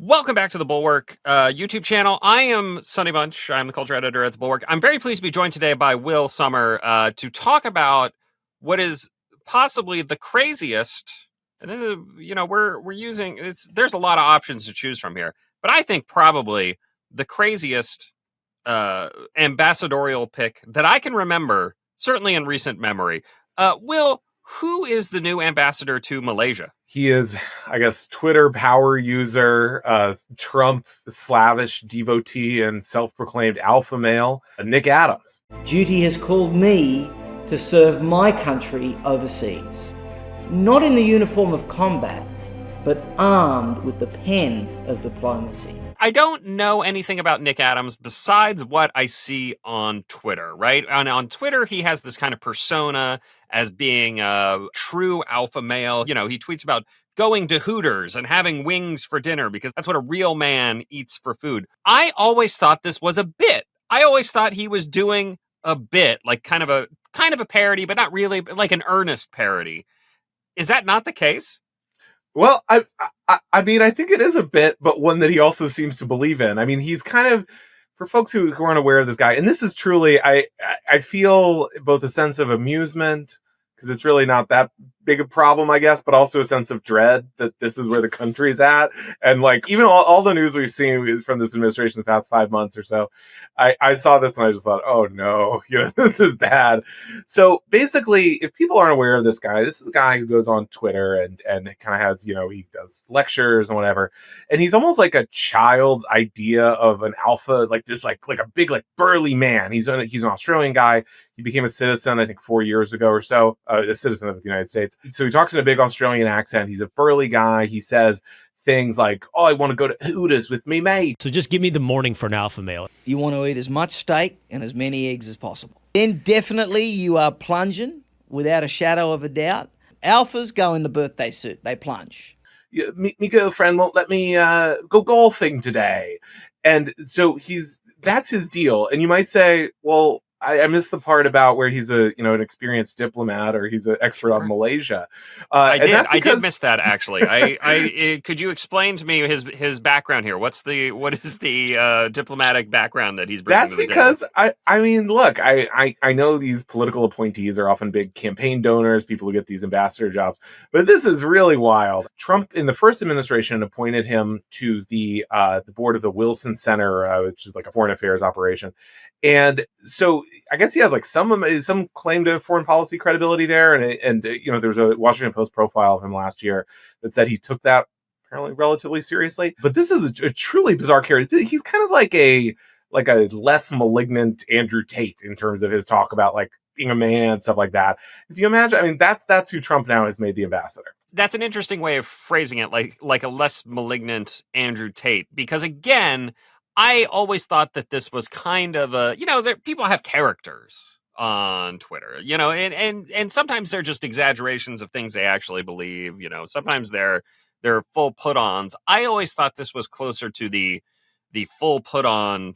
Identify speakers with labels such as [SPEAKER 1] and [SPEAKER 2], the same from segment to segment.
[SPEAKER 1] Welcome back to the Bulwark YouTube channel. I am Sonny Bunch. I'm the culture editor at the Bulwark. I'm very pleased to be joined today by Will Sommer to talk about what is possibly the craziest. And then, we're using it's. There's a lot of options to choose from here, but I think probably the craziest ambassadorial pick that I can remember, certainly in recent memory. Will, who is the new ambassador to Malaysia?
[SPEAKER 2] He is, I guess, Twitter power user, Trump slavish devotee, and self-proclaimed alpha male, Nick Adams.
[SPEAKER 3] Duty has called me to serve my country overseas, not in the uniform of combat, but armed with the pen of diplomacy.
[SPEAKER 1] I don't know anything about Nick Adams besides what I see on Twitter, right? On Twitter, he has this kind of persona as being a true alpha male. You know, he tweets about going to Hooters and having wings for dinner because that's what a real man eats for food. I always thought this was a bit. I always thought he was doing a bit, like kind of a parody, but not really, like an earnest parody. Is that not the case?
[SPEAKER 2] Well, I mean, I think it is a bit, but one that he also seems to believe in. I mean, he's kind of, for folks who aren't aware of this guy, and this is truly, I feel both a sense of amusement, because it's really not that big a problem, I guess, but also a sense of dread that this is where the country's at. And like, even all the news we've seen from this administration the past 5 months or so, I saw this and I just thought, oh no, this is bad. So basically, if people aren't aware of this is a guy who goes on Twitter and kind of has, he does lectures and whatever. And he's almost like a child's idea of an alpha, like this, like a big, like burly man. He's an Australian guy. He became a citizen, I think 4 years ago or so, a citizen of the United States. So he talks in a big Australian accent. He's a burly guy. He says things like, oh, I want to go to Hooters with me mate.
[SPEAKER 4] So just give me the morning for an alpha male.
[SPEAKER 3] You want to eat as much steak and as many eggs as possible. Then definitely you are plunging without a shadow of a doubt. Alphas go in the birthday suit. They plunge.
[SPEAKER 2] Yeah, me girlfriend won't let me go golfing today. And so that's his deal. And you might say, well, I missed the part about where he's an experienced diplomat or he's an expert on Malaysia.
[SPEAKER 1] I did miss that actually. Could you explain to me his background here? What is the diplomatic background that he's bringing?
[SPEAKER 2] That's because I mean, look, I know these political appointees are often big campaign donors, people who get these ambassador jobs, but this is really wild. Trump in the first administration appointed him to the board of the Wilson Center, which is like a foreign affairs operation. And so I guess he has like some claim to foreign policy credibility there. And there's a Washington Post profile of him last year that said he took that apparently relatively seriously. But this is a truly bizarre character. He's kind of like a less malignant Andrew Tate in terms of his talk about like being a man, stuff like that. If you imagine, I mean, that's who Trump now has made the ambassador.
[SPEAKER 1] That's an interesting way of phrasing it, like a less malignant Andrew Tate, because again, I always thought that this was kind of people have characters on Twitter, and sometimes they're just exaggerations of things they actually believe, sometimes they're full put-ons. I always thought this was closer to the full put-on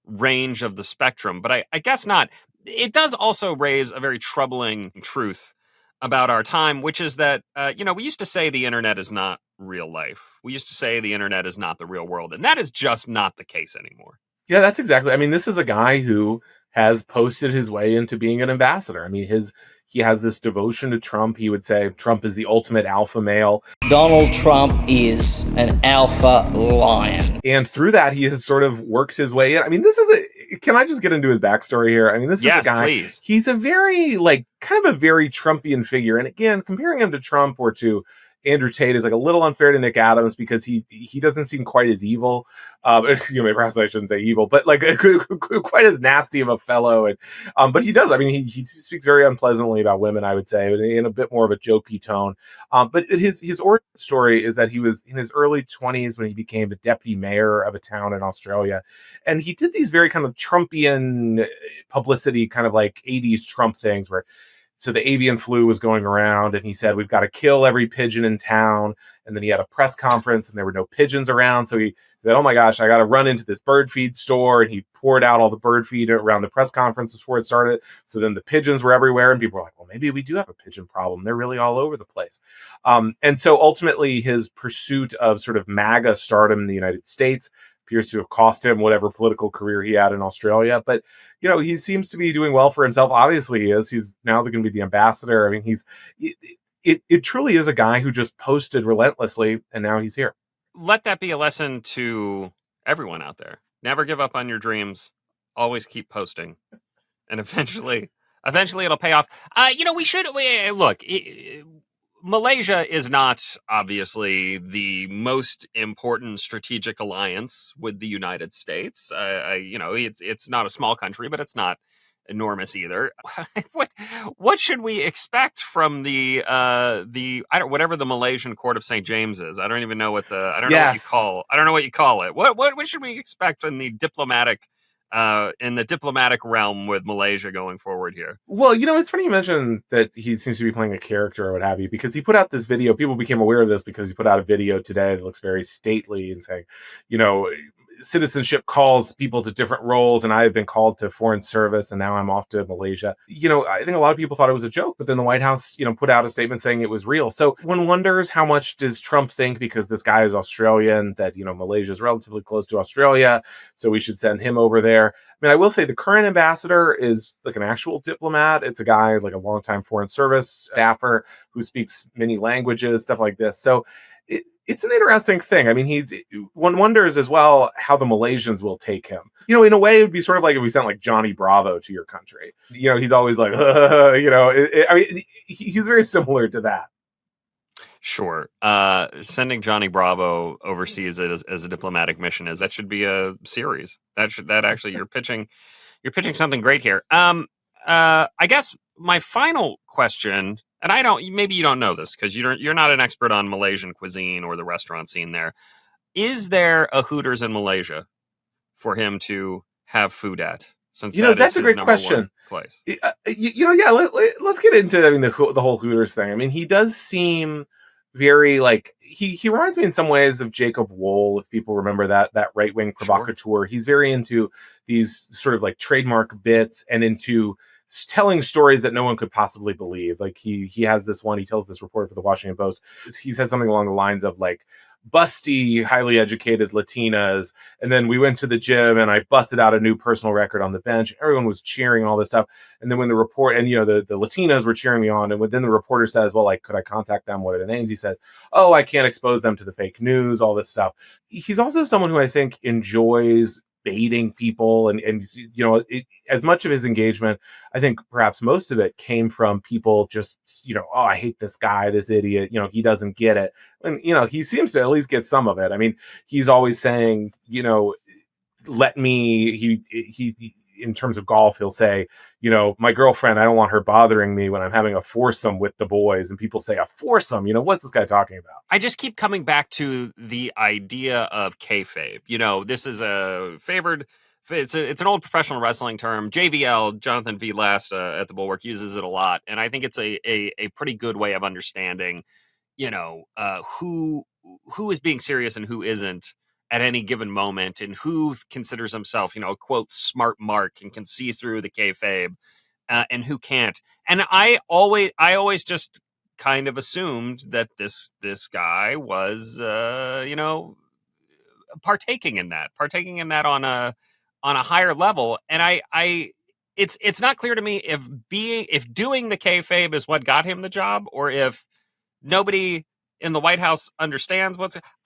[SPEAKER 1] range of the spectrum, but I guess not. It does also raise a very troubling truth about our time, which is that, we used to say the internet is not real life. We used to say the internet is not the real world. And that is just not the case anymore.
[SPEAKER 2] Yeah, that's exactly. I mean, this is a guy who has posted his way into being an ambassador. I mean, he has this devotion to Trump. He would say Trump is the ultimate alpha male.
[SPEAKER 3] Donald Trump is an alpha lion.
[SPEAKER 2] And through that, he has sort of worked his way in. I mean, can I just get into his backstory here? I mean, this is a guy.
[SPEAKER 1] Please.
[SPEAKER 2] He's a very, kind of a very Trumpian figure. And again, comparing him to Trump or to Andrew Tate is like a little unfair to Nick Adams because he doesn't seem quite as evil. Perhaps I shouldn't say evil, but like quite as nasty of a fellow. And but he does. I mean, he speaks very unpleasantly about women, I would say, but in a bit more of a jokey tone. But his origin story is that he was in his early 20s when he became a deputy mayor of a town in Australia, and he did these very kind of Trumpian publicity, kind of like 80s Trump things where. So the avian flu was going around, and he said, we've got to kill every pigeon in town. And then he had a press conference, and there were no pigeons around. So he said, oh my gosh, I got to run into this bird feed store. And he poured out all the bird feed around the press conference before it started. So then the pigeons were everywhere, and people were like, well, maybe we do have a pigeon problem. They're really all over the place. And so ultimately, his pursuit of sort of MAGA stardom in the United States appears to have cost him whatever political career he had in Australia. But, you know, he seems to be doing well for himself. Obviously he is. He's now going to be the ambassador. I mean, it truly is a guy who just posted relentlessly, and now he's here.
[SPEAKER 1] Let that be a lesson to everyone out there. Never give up on your dreams. Always keep posting. And eventually it'll pay off. Look, Malaysia is not obviously the most important strategic alliance with the United States. It's not a small country, but it's not enormous either. What should we expect from whatever the Malaysian Court of St. James is? I don't even know what I don't know what you call it. What should we expect in the diplomatic realm with Malaysia going forward here?
[SPEAKER 2] Well, you know, it's funny you mentioned that he seems to be playing a character or what have you, because he put out this video. People became aware of this because he put out a video today that looks very stately and saying, you know, citizenship calls people to different roles, and I have been called to foreign service, and now I'm off to Malaysia. You know, I think a lot of people thought it was a joke, but then the White House, you know, put out a statement saying it was real. So one wonders, how much does Trump think, because this guy is Australian, that, you know, Malaysia is relatively close to Australia, so we should send him over there. I mean, I will say the current ambassador is like an actual diplomat. It's a guy, like a longtime foreign service staffer who speaks many languages, stuff like this. So it's an interesting thing. I mean, one wonders as well how the Malaysians will take him. You know, in a way, it would be sort of like if we sent like Johnny Bravo to your country. You know, he's always like, you know, I mean, he's very similar to that.
[SPEAKER 1] Sure. Sending Johnny Bravo overseas as a diplomatic mission that should be a series. You're pitching something great here. I guess my final question, and maybe you don't know this because you're not an expert on Malaysian cuisine or the restaurant scene there. Is there a Hooters in Malaysia for him to have food at? Since
[SPEAKER 2] that's a great question.
[SPEAKER 1] Place.
[SPEAKER 2] Let's get into, I mean, the whole Hooters thing. I mean, he does seem very like he reminds me in some ways of Jacob Wohl, if people remember that right-wing provocateur. Sure. He's very into these sort of like trademark bits and into telling stories that no one could possibly believe. Like he has this one, he tells this report for the Washington Post. He says something along the lines of like, busty, highly educated Latinas. And then we went to the gym and I busted out a new personal record on the bench. Everyone was cheering all this stuff. And then when the report, and, you know, the Latinas were cheering me on. And then the reporter says, well, like, could I contact them? What are the names? He says, oh, I can't expose them to the fake news, all this stuff. He's also someone who I think enjoys baiting people, and you know, as much of his engagement, I think perhaps most of it came from people just, you know, oh, I hate this guy, this idiot, you know, he doesn't get it. And, you know, he seems to at least get some of it. I mean, he's always saying, you know, he in terms of golf, he'll say, you know, my girlfriend, I don't want her bothering me when I'm having a foursome with the boys. And people say, a foursome? You know, what's this guy talking about?
[SPEAKER 1] I just keep coming back to the idea of kayfabe. You know, this is a favored, it's an old professional wrestling term. JVL, Jonathan V. Last at the Bulwark, uses it a lot. And I think it's a pretty good way of understanding, you know, who is being serious and who isn't at any given moment, and who considers himself, you know, quote, smart mark and can see through the kayfabe, and who can't. And I always just kind of assumed that this guy was, you know, partaking in that on a higher level. And it's not clear to me if doing the kayfabe is what got him the job, or if nobody in the White House understands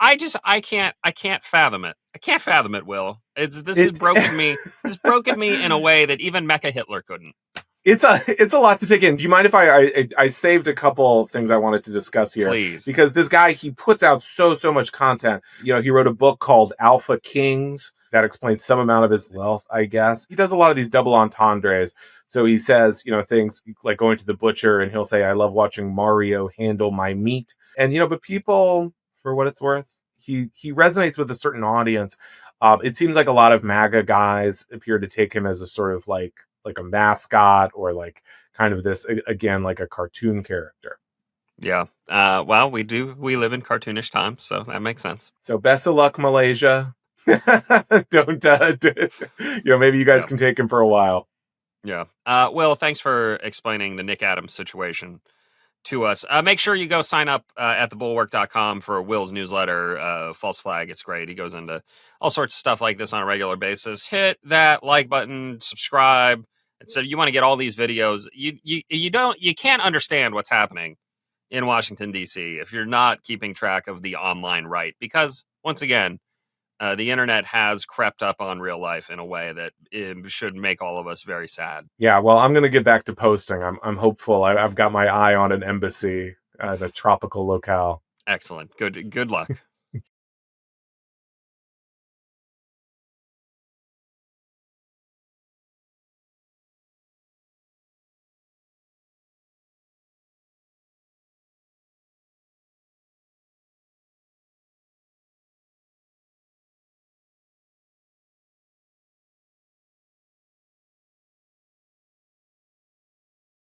[SPEAKER 1] I can't fathom it. I can't fathom it, Will. This has broken me. This has broken me in a way that even Mecha Hitler couldn't.
[SPEAKER 2] It's a lot to take in. Do you mind if I saved a couple things I wanted to discuss here?
[SPEAKER 1] Please.
[SPEAKER 2] Because this guy, he puts out so much content. You know, he wrote a book called Alpha Kings that explains some amount of his wealth, I guess. He does a lot of these double entendres. So he says, you know, things like going to the butcher and he'll say, I love watching Mario handle my meat. And, you know, but people, for what it's worth, he resonates with a certain audience. It seems like a lot of MAGA guys appear to take him as a sort of like a mascot, or like kind of this, again, like a cartoon character.
[SPEAKER 1] Yeah. Well, we live in cartoonish times, so that makes sense.
[SPEAKER 2] So best of luck, Malaysia. Don't, maybe you guys can take him for a while.
[SPEAKER 1] Yeah. Will, thanks for explaining the Nick Adams situation to us. Make sure you go sign up at thebulwark.com for Will's newsletter, False Flag. It's great. He goes into all sorts of stuff like this on a regular basis. Hit that like button, subscribe. And so you want to get all these videos. You can't understand what's happening in Washington, D.C. if you're not keeping track of the online right. Because once again, the internet has crept up on real life in a way that should make all of us very sad.
[SPEAKER 2] Yeah, well, I'm going to get back to posting. I'm hopeful. I've got my eye on an embassy, the tropical locale.
[SPEAKER 1] Excellent. Good luck.